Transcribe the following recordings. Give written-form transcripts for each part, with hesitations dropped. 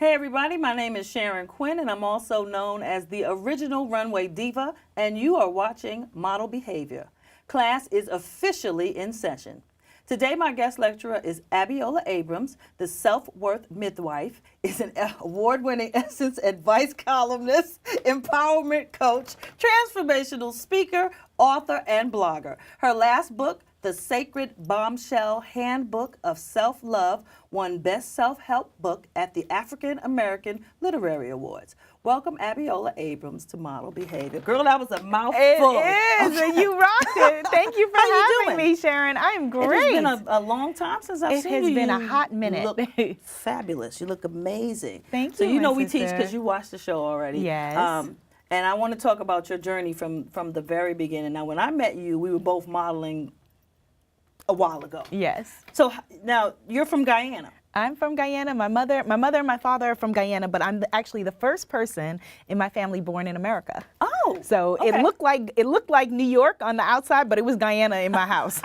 Hey everybody, my name is Sharon Quinn and I'm also known as the original runway diva, and you are watching Model Behavior. Class is officially in session. Today my guest lecturer is Abiola Abrams, the self-worth midwife, is an award-winning Essence advice columnist, empowerment coach, transformational speaker, author, and blogger. Her last book, The Sacred Bombshell Handbook of Self-Love, won Best Self-Help Book at the African American Literary Awards. Welcome, Abiola Abrams, to Model Behavior. Girl, that was a mouthful. It is, and you rocked it. Thank you for having me, Sharon. I'm great. It has been a long time since I've seen you. It has been a hot minute. You look fabulous. You look amazing. Thank you, So you know we sister. teach because you watched the show already. Yes. And I want to talk about your journey from the very beginning. Now, when I met you, we were both modeling a while ago. Yes. So now you're from Guyana. I'm from Guyana. My mother and my father are from Guyana, but I'm actually the first person in my family born in America. Oh. So okay. it looked like New York on the outside, but it was Guyana in my house.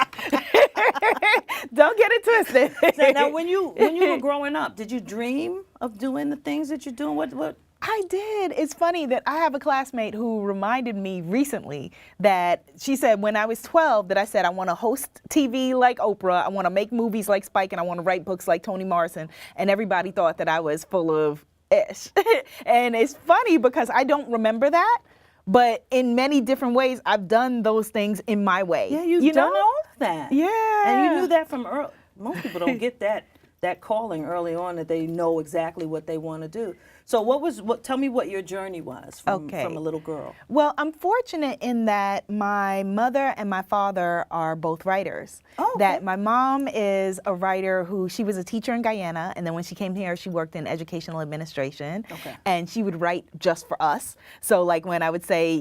Don't get it twisted. So now when you were growing up, did you dream of doing the things that you're doing? What? I did. It's funny that I have a classmate who reminded me recently that she said when I was 12 that I said I want to host TV like Oprah, I want to make movies like Spike, and I want to write books like Toni Morrison. And everybody thought that I was full of ish. And it's funny because I don't remember that, but in many different ways I've done those things in my way. Yeah, you've done all of that. Yeah. And you knew that from early. Most people don't get that calling early on, that they know exactly what they want to do. So tell me what your journey was from a little girl. Well, I'm fortunate in that my mother and my father are both writers. Oh, okay. That my mom is a writer she was a teacher in Guyana, and then when she came here, she worked in educational administration. Okay. And she would write just for us. So like when I would say,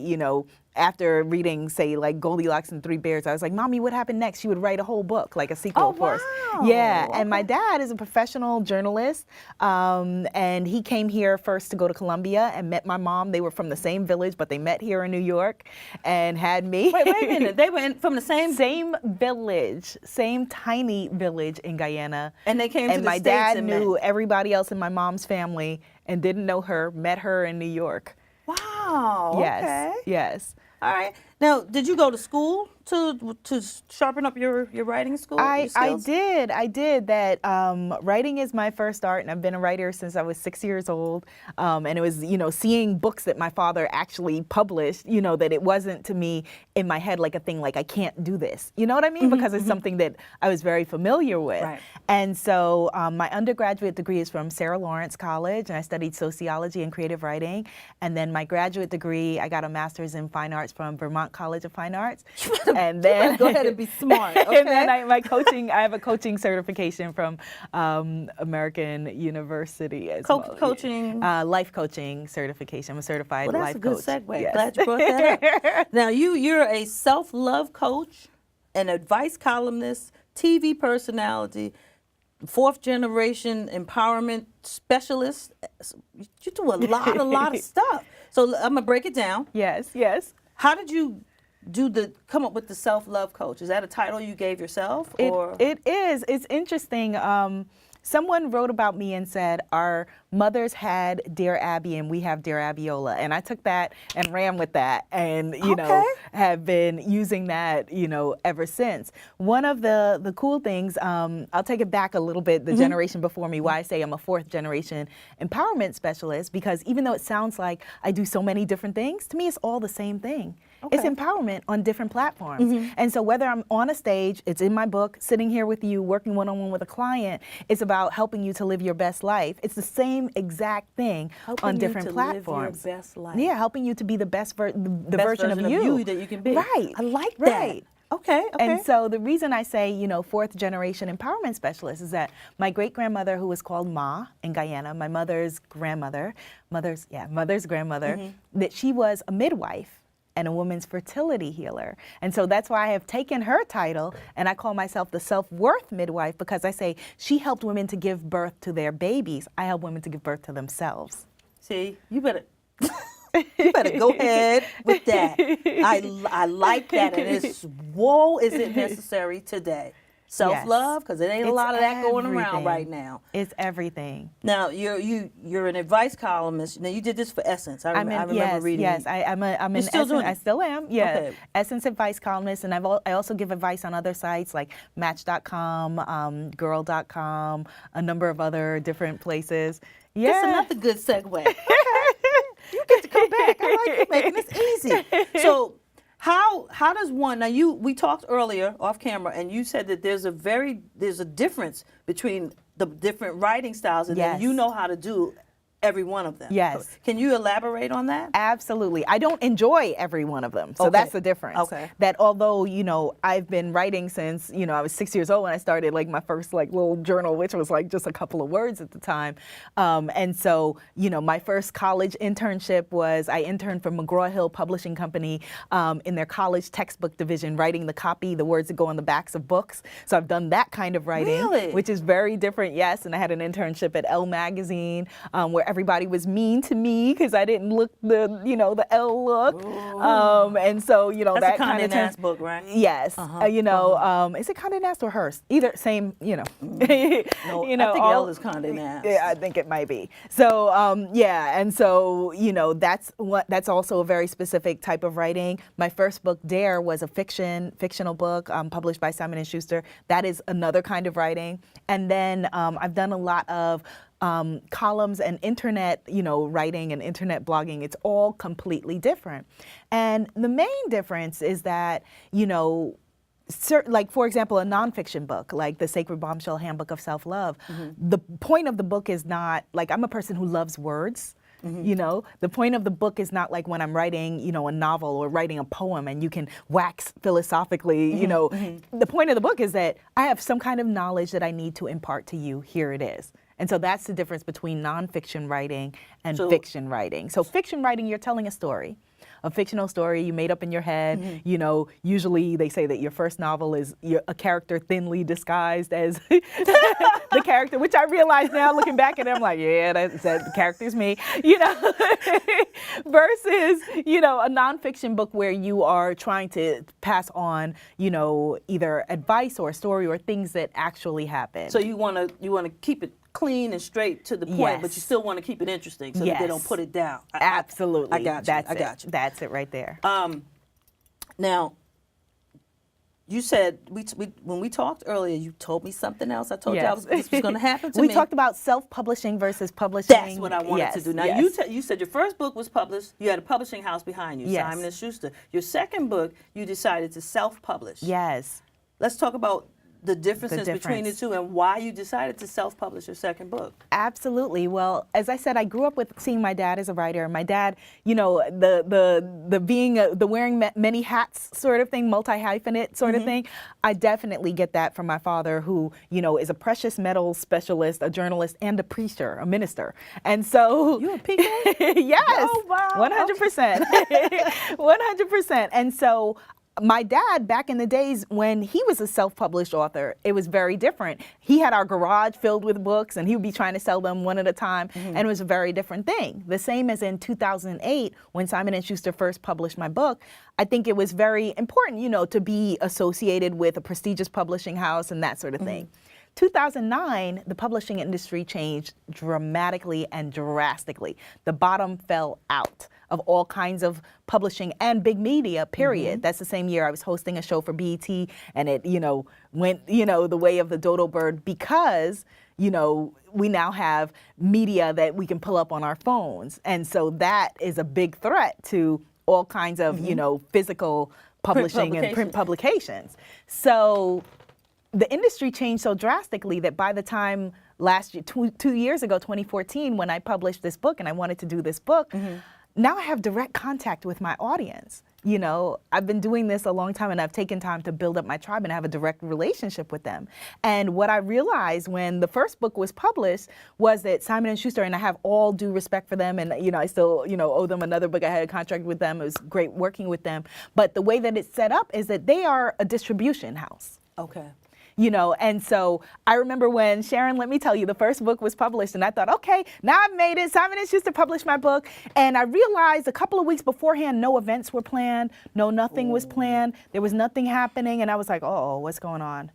after reading, say, like Goldilocks and the Three Bears, I was like, Mommy, what happened next? She would write a whole book, like a sequel for us. Yeah, Okay. and my dad is a professional journalist, and he came here first to go to Columbia and met my mom. They were from the same village, but they met here in New York and had me. Wait a minute. They were from the same village, same tiny village in Guyana. And they came to the my States dad and knew met. everybody else in my mom's family and didn't know her, met her in New York. Wow. Yes. Okay. Yes. All right. Now, did you go to school to sharpen up your writing skills? I did that. Writing is my first art, and I've been a writer since I was 6 years old. And it was, seeing books that my father actually published, that it wasn't to me in my head like a thing like I can't do this. You know what I mean? Because it's something that I was very familiar with. Right. And so my undergraduate degree is from Sarah Lawrence College, and I studied sociology and creative writing. And then my graduate degree, I got a master's in fine arts from Vermont College of Fine Arts. And then go ahead and be smart. Okay? And then I have a coaching certification from American University as well. Coaching? Life coaching certification. I'm a certified life coach. That's a good segue. Yes. Glad you brought that up. Now, you're a self-love coach, an advice columnist, TV personality, fourth generation empowerment specialist. You do a lot of stuff. So I'm gonna break it down. Yes, yes. How did you come up with the self-love coach? Is that a title you gave yourself? Or? It is. It's interesting. Someone wrote about me and said, our mothers had Dear Abby and we have Dear Abiola. And I took that and ran with that and, have been using that, ever since. One of the cool things, I'll take it back a little bit, the generation before me, why I say I'm a fourth generation empowerment specialist, because even though it sounds like I do so many different things, to me it's all the same thing. Okay. It's empowerment on different platforms. And so whether I'm on a stage, it's in my book, sitting here with you, working one-on-one with a client, it's about helping you to live your best life. It's the same exact thing on different platforms. Live your best life. Yeah, helping you to be the best version of you that you can be. Right. I like that. Right. Okay. And so the reason I say, fourth generation empowerment specialist is that my great grandmother, who was called Ma in Guyana, my mother's grandmother, that she was a midwife and a woman's fertility healer. And so that's why I have taken her title and I call myself the self-worth midwife, because I say she helped women to give birth to their babies. I help women to give birth to themselves. See, you better go ahead with that. I like that, and it's, whoa, is it necessary today? self-love, because it ain't a It's lot of that going around everything. right now. It's everything. Now you're an advice columnist. Now you did this for Essence. I remember reading. Yes, I'm an You're still Essence. doing it? I still am. Yeah, Okay. Essence advice columnist, and I also give advice on other sites like Match.com, Girl.com, a number of other different places. Yeah. That's another good segue. You get to come back. I like you making this easy. So how does one, now we talked earlier off camera, and you said that there's a difference between the different writing styles, and then Yes. you know how to do every one of them. Yes. Can you elaborate on that? Absolutely. I don't enjoy every one of them. So Okay. that's the difference. Okay. That although, I've been writing since, I was 6 years old when I started like my first like little journal, which was like just a couple of words at the time. And so, my first college internship was I interned for McGraw-Hill Publishing Company in their college textbook division, writing the copy, the words that go on the backs of books. So I've done that kind of writing, Really? which is very different. Yes. And I had an internship at Elle magazine where everybody was mean to me because I didn't look the Elle look. And so, That's that a kind Condé of Nast book, right? Yes. Is it Condé Nast or Hearst? Either same, No, I think Elle is Condé Nast. Yeah, I think it might be. So, and so, that's also a very specific type of writing. My first book, Dare, was a fictional book published by Simon & Schuster. That is another kind of writing. And then I've done a lot of columns and internet, writing and internet blogging. It's all completely different. And the main difference is that, like, for example, a nonfiction book, like The Sacred Bombshell Handbook of Self-Love, the point of the book is not, like, I'm a person who loves words. The point of the book is not like when I'm writing, a novel or writing a poem and you can wax philosophically, The point of the book is that I have some kind of knowledge that I need to impart to you. Here it is. And so that's the difference between nonfiction writing and fiction writing. So fiction writing, you're telling a story. A fictional story you made up in your head. Usually they say that your first novel is a character thinly disguised as the character, which I realize now looking back at it, I'm like, yeah, that character's me, versus, a nonfiction book where you are trying to pass on, either advice or a story or things that actually happen. So you want to keep it clean and straight to the point, but you still want to keep it interesting so that they don't put it down. Absolutely. I got you. I got you. That's it right there. Now, you said when we talked earlier, you told me something else. I told you this was going to happen to me. We talked about self-publishing versus publishing. That's what I wanted to do. Now, you said your first book was published. You had a publishing house behind you, Simon & Schuster. Your second book, you decided to self-publish. Yes. Let's talk about the differences between the two and why you decided to self-publish your second book. Absolutely. Well, as I said, I grew up with seeing my dad as a writer. My dad, the being the wearing many hats sort of thing, multi-hyphenate sort of thing. I definitely get that from my father, who is a precious metals specialist, a journalist, and a preacher, a minister. And so you a PK? Yes. Oh, wow. 100%. 100%. And so my dad, back in the days when he was a self-published author, it was very different. He had our garage filled with books, and he would be trying to sell them one at a time, and it was a very different thing. The same as in 2008, when Simon & Schuster first published my book, I think it was very important, to be associated with a prestigious publishing house and that sort of thing. 2009, the publishing industry changed dramatically and drastically. The bottom fell out of all kinds of publishing and big media, period. That's the same year I was hosting a show for BET, and it, went, the way of the dodo bird because, we now have media that we can pull up on our phones. And so that is a big threat to all kinds of, physical publishing and print publications. So the industry changed so drastically that by the time last year, 2 years ago, 2014, when I published this book and I wanted to do this book, now I have direct contact with my audience. I've been doing this a long time, and I've taken time to build up my tribe and have a direct relationship with them. And what I realized when the first book was published was that Simon & Schuster, and I have all due respect for them, and I still owe them another book. I had a contract with them. It was great working with them. But the way that it's set up is that they are a distribution house. Okay. And so I remember when Sharon, let me tell you, the first book was published, and I thought, okay, now I've made it. Simon & Schuster published my book. And I realized a couple of weeks beforehand, no events were planned. Nothing was planned. There was nothing happening. And I was like, oh, what's going on?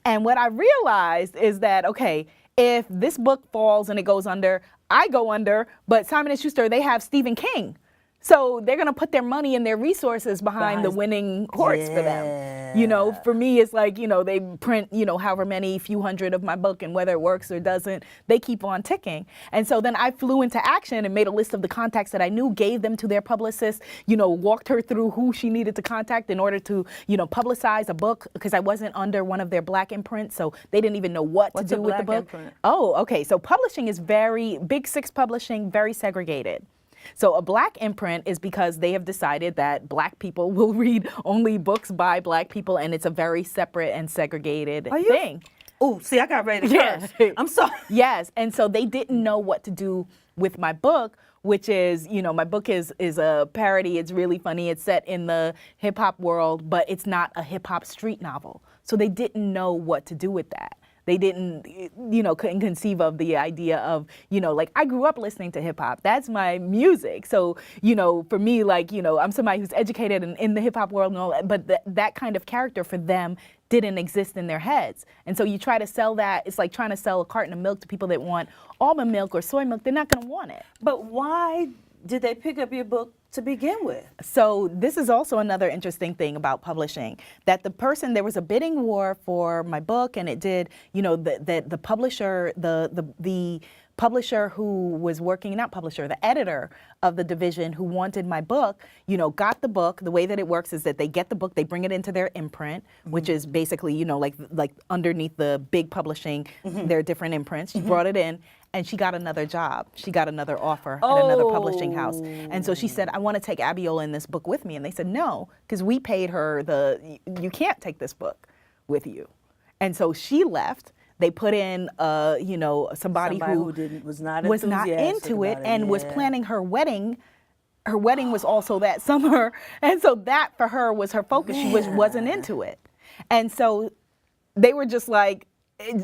And what I realized is that, okay, if this book falls and it goes under, I go under, but Simon & Schuster, they have Stephen King. So they're going to put their money and their resources behind the winning horse for them. You know, for me, it's like, you know, they print, you know, however many few hundred of my book, and whether it works or doesn't, they keep on ticking. And so then I flew into action and made a list of the contacts that I knew, gave them to their publicist, you know, walked her through who she needed to contact in order to, you know, publicize a book, because I wasn't under one of their black imprints, so they didn't even know what to do with the book. Imprint? Oh, okay. So publishing is Big Six publishing, very segregated. So a black imprint is because they have decided that black people will read only books by black people, and it's a very separate and segregated thing. Oh, see, I got ready to curse. I'm sorry. Yes, and so they didn't know what to do with my book, which is, you know, my book is a parody. It's really funny. It's set in the hip hop world, but it's not a hip hop street novel. So they didn't know what to do with that. They didn't, you know, couldn't conceive of the idea of, you know, like, I grew up listening to hip hop. That's my music. So, you know, for me, like, you know, I'm somebody who's educated in the hip hop world and all that, but that kind of character for them didn't exist in their heads. And so you try to sell that, it's like trying to sell a carton of milk to people that want almond milk or soy milk. They're not going to want it. But why did they pick up your book to begin with? So this is also another interesting thing about publishing, that there was a bidding war for my book, and it did, you know, the publisher, the publisher who was working, not publisher, the editor of the division who wanted my book, you know, got the book. The way that it works is that they get the book, they bring it into their imprint, which is basically, you know, like underneath the big publishing, there are different imprints. She brought it in, and she got another job. She got another offer at another publishing house. And so she said, I want to take Abiola in this book with me. And they said, no, because we paid her you can't take this book with you. And so she left. They put in, you know, somebody who was not into it and was planning her wedding. Her wedding was also that summer. And so that for her was her focus. She wasn't into it. And so they were just like,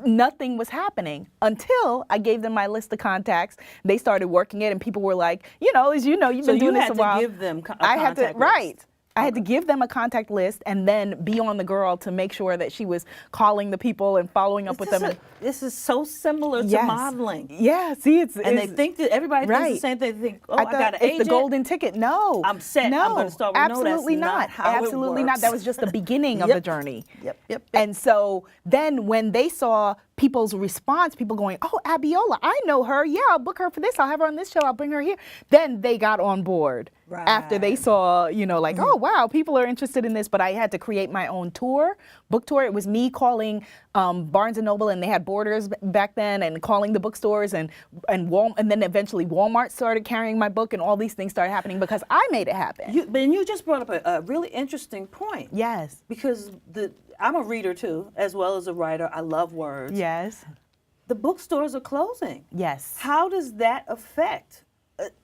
nothing was happening until I gave them my list of contacts. They started working it, and people were like, you know, as you know, you've been doing this a while. So you had to give them a contact list. Right. I had to give them a contact list and then be on the girl to make sure that she was calling the people and following up with them. This is so similar to modeling. Yeah, see, they think that everybody thinks the same thing. They think, oh, I got an agent. It's the golden ticket. No. I'm set. No, I'm going to start with absolutely not. Absolutely not. That was just the beginning of the journey. Yep. And so then when they saw people's response, people going, oh, Abiola, I know her. Yeah, I'll book her for this. I'll have her on this show. I'll bring her here. Then they got on board. Right. After they saw, you know, like, oh, wow, people are interested in this. But I had to create my own book tour. It was me calling Barnes & Noble, and they had Borders back then, and calling the bookstores, and then eventually Walmart started carrying my book, and all these things started happening because I made it happen. You just brought up a really interesting point. Yes. Because I'm a reader, too, as well as a writer. I love words. Yes. The bookstores are closing. Yes. How does that affect,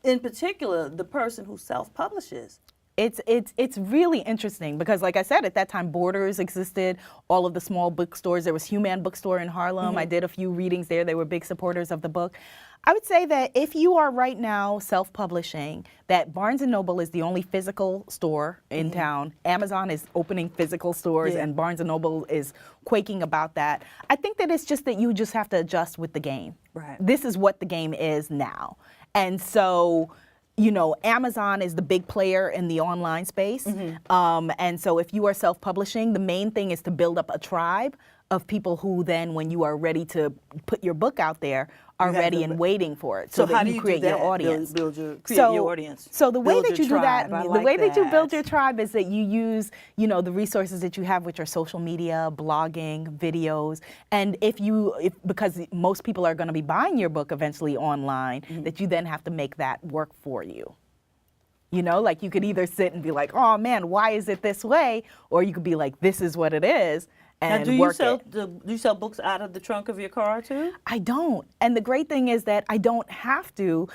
in particular, the person who self-publishes? It's really interesting because, like I said, at that time, Borders existed, all of the small bookstores. There was Human Bookstore in Harlem. I did a few readings there. They were big supporters of the book. I would say that if you are right now self-publishing, that Barnes & Noble is the only physical store in town. Amazon is opening physical stores, and Barnes & Noble is quaking about that. I think that it's just that you just have to adjust with the game. Right. This is what the game is now. And so, you know, Amazon is the big player in the online space. And so if you are self-publishing, the main thing is to build up a tribe of people who then, when you are ready to put your book out there, are ready and waiting for it, so that you create your audience. Create your audience. So the way that you do that, the way that you build your tribe is that you use, you know, the resources that you have, which are social media, blogging, videos, and because most people are going to be buying your book eventually online, that you then have to make that work for you. You know, like you could either sit and be like, oh man, why is it this way? Or you could be like, this is what it is. And now, do you sell books out of the trunk of your car too? I don't. And the great thing is that I don't have to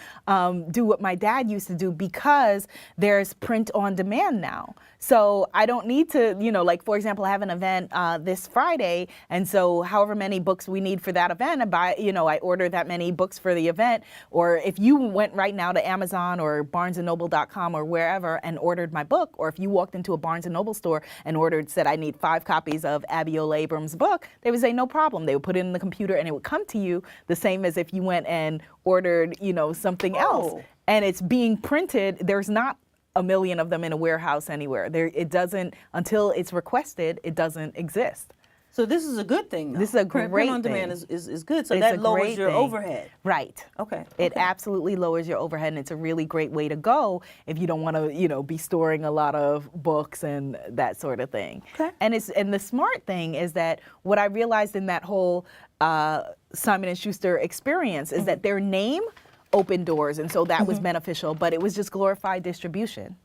do what my dad used to do because there's print on demand now. So I don't need to, you know, like, for example, I have an event this Friday. And so however many books we need for that event, I order that many books for the event. Or if you went right now to Amazon or BarnesandNoble.com or wherever and ordered my book, or if you walked into a Barnes & Noble store and said, I need 5 copies of Abiola Abiola Abrams' book, they would say, no problem. They would put it in the computer and it would come to you the same as if you went and ordered, something else. And it's being printed. There's not a million of them in a warehouse anywhere. It doesn't, until it's requested, it doesn't exist. So this is a good thing, though. This is a great print on thing. demand is good. So It's that a lowers great your thing. overhead. Right. Okay. It absolutely lowers your overhead, and it's a really great way to go if you don't want to, be storing a lot of books and that sort of thing. Okay. And the smart thing is that what I realized in that whole Simon & Schuster experience is that their name opened doors, and so that was beneficial, but it was just glorified distribution.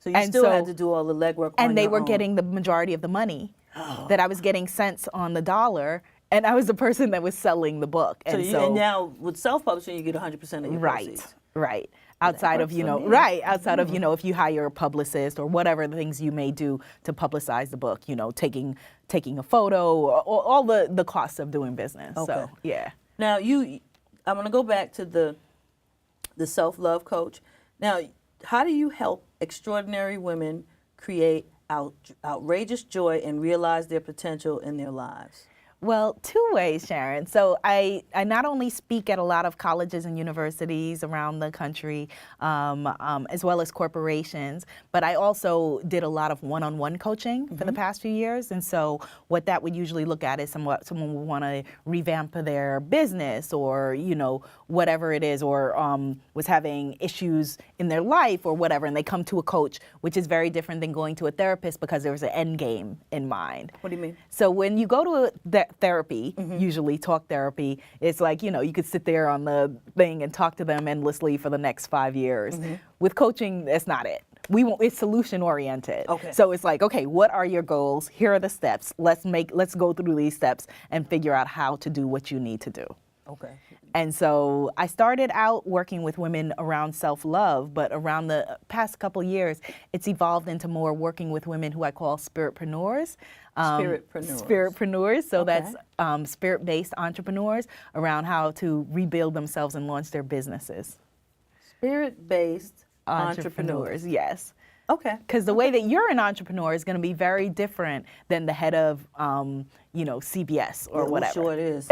So you still had to do all the legwork on and they your were own. getting the majority of the money. That I was getting cents on the dollar, and I was the person that was selling the book. And And now with self-publishing, you get 100% of your proceeds. Right. Outside of, outside of, if you hire a publicist or whatever the things you may do to publicize the book, taking a photo, or all the costs of doing business. Okay. So, yeah. Now I'm going to go back to the self-love coach. Now, how do you help extraordinary women create outrageous joy and realize their potential in their lives? Well, two ways, Sharon. So I not only speak at a lot of colleges and universities around the country, as well as corporations, but I also did a lot of one-on-one coaching for the past few years. And so what that would usually look at is someone would want to revamp their business or, whatever it is, or was having issues in their life or whatever, and they come to a coach, which is very different than going to a therapist because there was an end game in mind. What do you mean? So when you go to therapy, usually talk therapy, it's like, you could sit there on the thing and talk to them endlessly for the next 5 years. With coaching, that's not it. It's solution oriented. Okay. So it's like, okay, what are your goals? Here are the steps. Let's go through these steps and figure out how to do what you need to do. Okay. And so I started out working with women around self-love, but around the past couple years, it's evolved into more working with women who I call spiritpreneurs. Spiritpreneurs. So that's spirit-based entrepreneurs around how to rebuild themselves and launch their businesses. Spirit-based entrepreneurs. Yes. Okay. Because the way that you're an entrepreneur is going to be very different than the head of, CBS or whatever. Sure it is.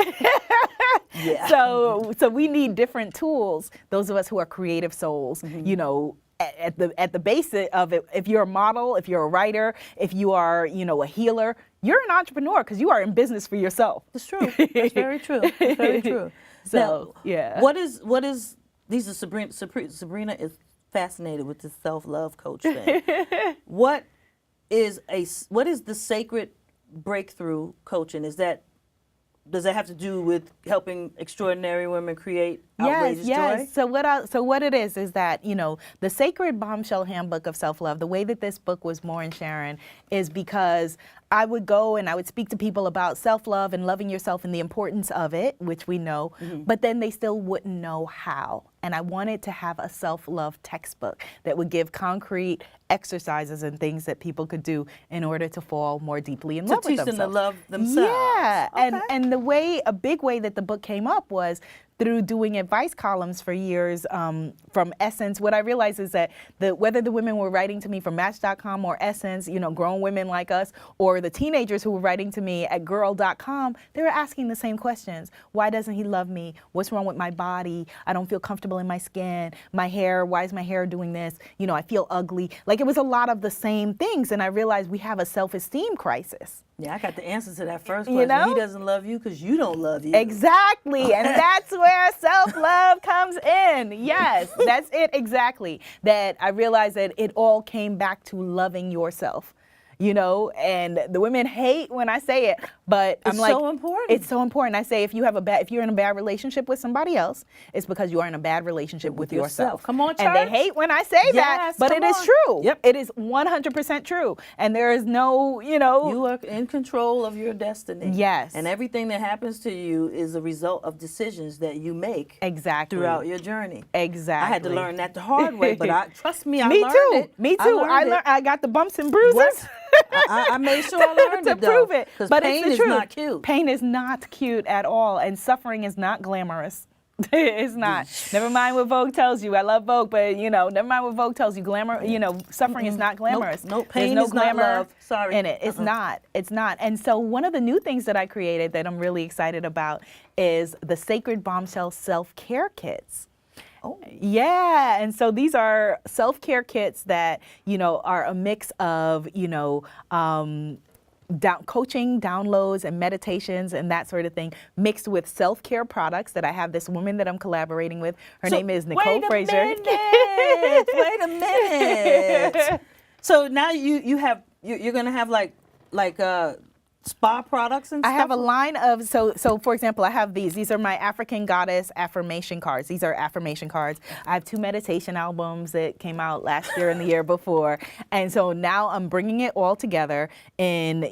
Yeah. So we need different tools. Those of us who are creative souls, at the base of it, if you're a model, if you're a writer, if you are, a healer, you're an entrepreneur because you are in business for yourself. It's true. It's very true. It's very true. So, now, yeah. What is these are Sabrina is fascinated with the self-love coach thing. What is the sacred breakthrough coaching? Does that have to do with helping extraordinary women create outrageous joy? So what it is that, the Sacred Bombshell Handbook of Self-Love, the way that this book was born, Sharon, is because I would go and I would speak to people about self-love and loving yourself and the importance of it, which we know, but then they still wouldn't know how. And I wanted to have a self-love textbook that would give concrete exercises and things that people could do in order to fall more deeply in love with themselves. To teach them to love themselves. Yeah, Okay. and a big way that the book came up was through doing advice columns for years from Essence. What I realized is that whether the women were writing to me from Match.com or Essence, grown women like us, or the teenagers who were writing to me at Girl.com, they were asking the same questions. Why doesn't he love me? What's wrong with my body? I don't feel comfortable in my skin. My hair, why is my hair doing this? I feel ugly. Like, it was a lot of the same things, and I realized we have a self-esteem crisis. Yeah, I got the answer to that first question. He doesn't love you because you don't love you. Exactly, and that's where self-love comes in. Yes, that's it, exactly. That I realized that it all came back to loving yourself. And the women hate when I say it, but I'm like, it's so important. It's so important. I say if you're in a bad relationship with somebody else, it's because you are in a bad relationship with yourself. Come on, church. And they hate when I say that, but it is true. Yep. It is 100% true. And there is no, You are in control of your destiny. Yes. And everything that happens to you is a result of decisions that you make exactly throughout your journey. Exactly. I had to learn that the hard way, but trust me, I Me learned too. it. Me too. I got the bumps and bruises. What? I made sure I learned to it, though, prove it. because But pain it's the is truth. not cute. Pain is not cute at all, and suffering is not glamorous. It's not. Never mind what Vogue tells you. I love Vogue, but never mind what Vogue tells you. Glamour, suffering is not glamorous. Nope. Pain There's is no not glamour love. Sorry. in it. It's not. It's not. And so one of the new things that I created that I'm really excited about is the Sacred Bombshell self-care kits. Oh. Yeah, and so these are self-care kits that, are a mix of, coaching, downloads, and meditations and that sort of thing, mixed with self-care products that I have this woman that I'm collaborating with. Her name is Nicole Fraser. Wait a minute. So now you're gonna have like spa products and stuff? I have a line of, so for example, I have these. These are my African Goddess affirmation cards. These are affirmation cards. I have 2 meditation albums that came out last year and the year before. And so now I'm bringing it all together in,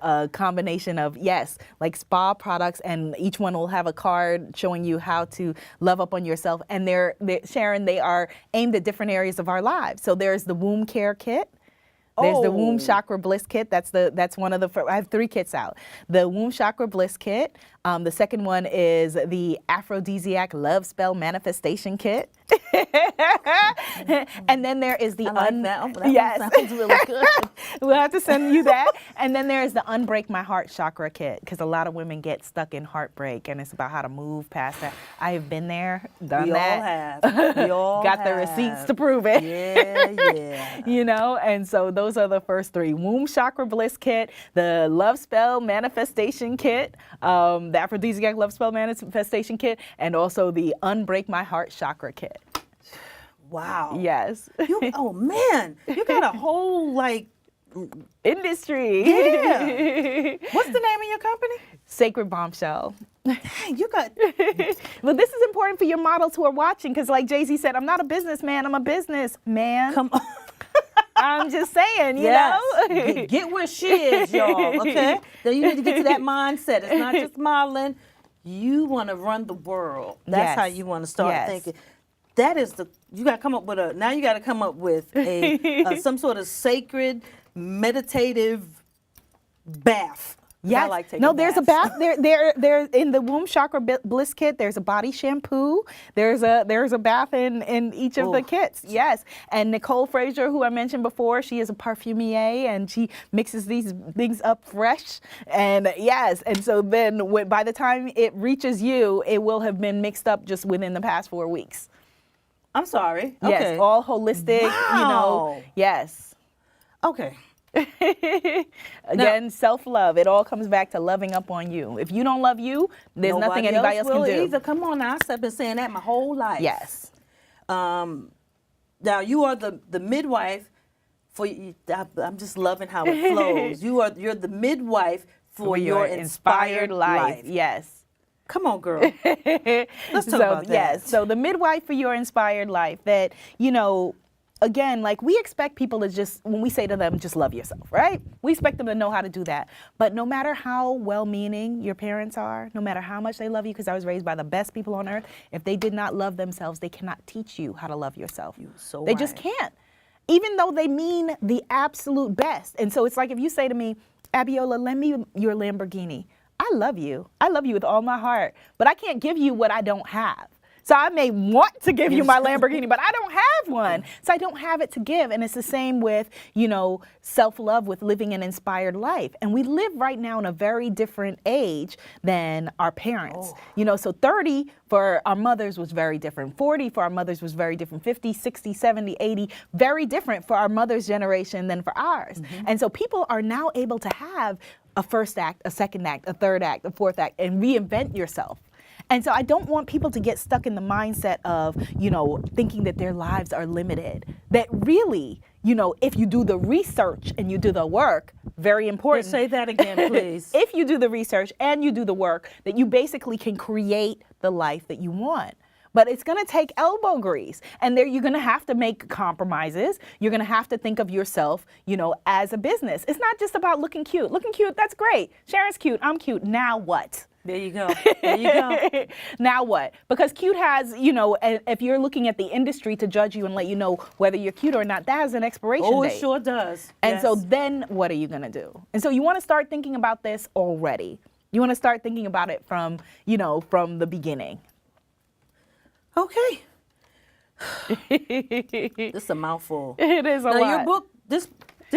a combination of, like spa products, and each one will have a card showing you how to love up on yourself. And Sharon, they are aimed at different areas of our lives. So there's the womb care kit. There's the Womb Chakra Bliss Kit. That's one of the. I have 3 kits out. The Womb Chakra Bliss Kit. The second one is the Aphrodisiac Love Spell Manifestation Kit. And then there is the that sounds really good. We'll have to send you that. And then there is the Unbreak My Heart Chakra Kit, because a lot of women get stuck in heartbreak, and it's about how to move past that. I have been there, done that. We all got have. the receipts to prove it. Yeah. And so those are the first 3: Womb Chakra Bliss Kit, the Love Spell Manifestation Kit, the Aphrodisiac Love Spell Manifestation Kit, and also the Unbreak My Heart Chakra Kit. Wow. Yes. Oh man, you got a whole industry. Yeah. What's the name of your company? Sacred Bombshell. Dang, you got. Well, this is important for your models who are watching, because like Jay-Z said, I'm not a businessman, I'm a businessman. Come on. I'm just saying, you know. Get where she is, y'all, okay? Then you need to get to that mindset. It's not just modeling. You want to run the world. That's how you want to start thinking. That is you got to come up with a some sort of sacred meditative bath. Yes. I like taking there's a bath. There in the Womb Chakra Bliss Kit. There's a body shampoo. There's a bath in each of the kits. Yes. And Nicole Fraser, who I mentioned before, she is a parfumier, and she mixes these things up fresh. And yes. And so then by the time it reaches you, it will have been mixed up just within the past 4 weeks. I'm sorry. Yes. Okay. All holistic. Wow. Yes. Okay. Again, self-love. It all comes back to loving up on you. If you don't love you, there's nothing anybody else can do. Either. Come on now, I've been saying that my whole life. Yes. Now you are the midwife for. I'm just loving how it flows. You're the midwife for your inspired life. Yes. Come on, girl. Let's talk about that. Yes. So the midwife for your inspired life. That again, like we expect people to when we say to them, just love yourself, right? We expect them to know how to do that. But no matter how well-meaning your parents are, no matter how much they love you, because I was raised by the best people on earth, if they did not love themselves, they cannot teach you how to love yourself. They just can't, even though they mean the absolute best. And so it's like if you say to me, Abiola, lend me your Lamborghini. I love you. I love you with all my heart, but I can't give you what I don't have. So I may want to give you my Lamborghini, but I don't have one. So I don't have it to give. And it's the same with, self-love, with living an inspired life. And we live right now in a very different age than our parents. So 30 for our mothers was very different. 40 for our mothers was very different. 50, 60, 70, 80, very different for our mother's generation than for ours. And so people are now able to have a first act, a second act, a third act, a fourth act, and reinvent yourself. And so I don't want people to get stuck in the mindset of, thinking that their lives are limited. That really, if you do the research and you do the work, very important. Say that again, please. If you do the research and you do the work, that you basically can create the life that you want. But it's going to take elbow grease. And there you're going to have to make compromises. You're going to have to think of yourself, as a business. It's not just about looking cute. Looking cute, that's great. Sharon's cute, I'm cute. Now what? There you go. There you go. Now what? Because cute has, if you're looking at the industry to judge you and let you know whether you're cute or not, that has an expiration date. Oh, it sure does. And so then what are you going to do? And so you want to start thinking about this already. You want to start thinking about it from, from the beginning. Okay. This is a mouthful. It is a now, lot. Your book, this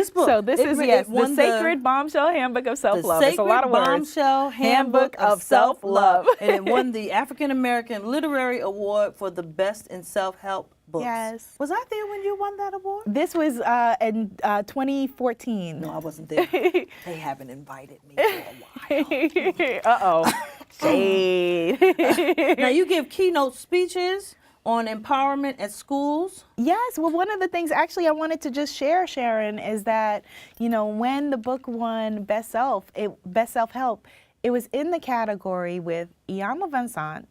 book. So this is, yes, the won Sacred Bombshell Handbook of Self-Love. It's a lot of words. Bombshell Handbook of Self-Love. And it won the African American Literary Award for the best in self-help books. Yes. Was I there when you won that award? This was in 2014. No, I wasn't there. They haven't invited me for a while. Uh-oh. Shade. Now, you give keynote speeches on empowerment at schools. Yes, well, one of the things actually I wanted to just share, Sharon, is that, you know, when the book won Best Self-Help, it was in the category with Iyanla Vanzant,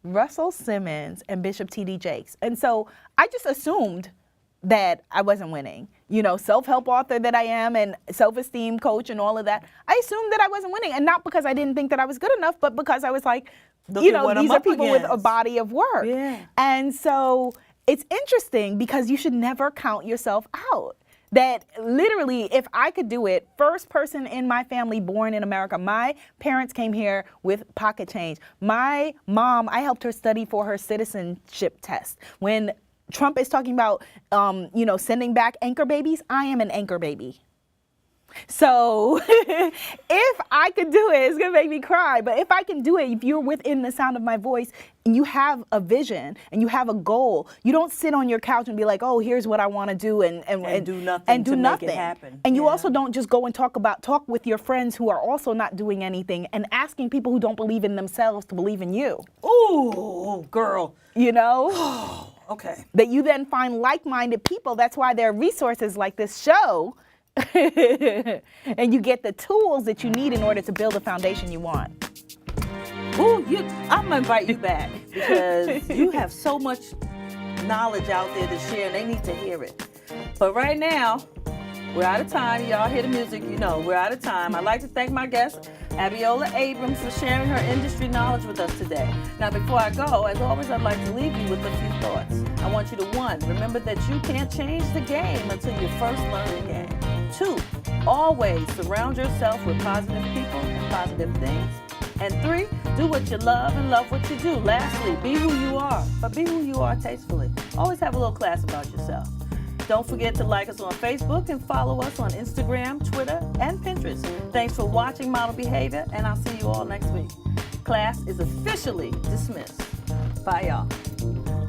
Russell Simmons, and Bishop T.D. Jakes. And so I just assumed that I wasn't winning. You know, self-help author that I am and self-esteem coach and all of that. I assumed that I wasn't winning, and not because I didn't think that I was good enough, but because I was like, these are people with a body of work. Yeah. And so it's interesting because you should never count yourself out. That literally, if I could do it, first person in my family born in America, my parents came here with pocket change. My mom, I helped her study for her citizenship test. When Trump is talking about, sending back anchor babies, I am an anchor baby. So if I could do it, it's going to make me cry. But if I can do it, if you're within the sound of my voice and you have a vision and you have a goal, you don't sit on your couch and be like, oh, here's what I want to do and do nothing to make it happen. And you also don't just go and talk with your friends who are also not doing anything and asking people who don't believe in themselves to believe in you. Ooh, girl. You know? Okay. That you then find like-minded people. That's why there are resources like this show. And you get the tools that you need in order to build the foundation you want. Ooh, I'm gonna invite you back because you have so much knowledge out there to share and they need to hear it. But right now, we're out of time. Y'all hear the music, you know we're out of time. I'd like to thank my guest, Abiola Abrams, for sharing her industry knowledge with us today. Now, before I go, as always, I'd like to leave you with a few thoughts. I want you to, 1, remember that you can't change the game until you first learn the game. 2, always surround yourself with positive people and positive things. And 3, do what you love and love what you do. Lastly, be who you are, but be who you are tastefully. Always have a little class about yourself. Don't forget to like us on Facebook and follow us on Instagram, Twitter, and Pinterest. Thanks for watching Model Behavior, and I'll see you all next week. Class is officially dismissed. Bye, y'all.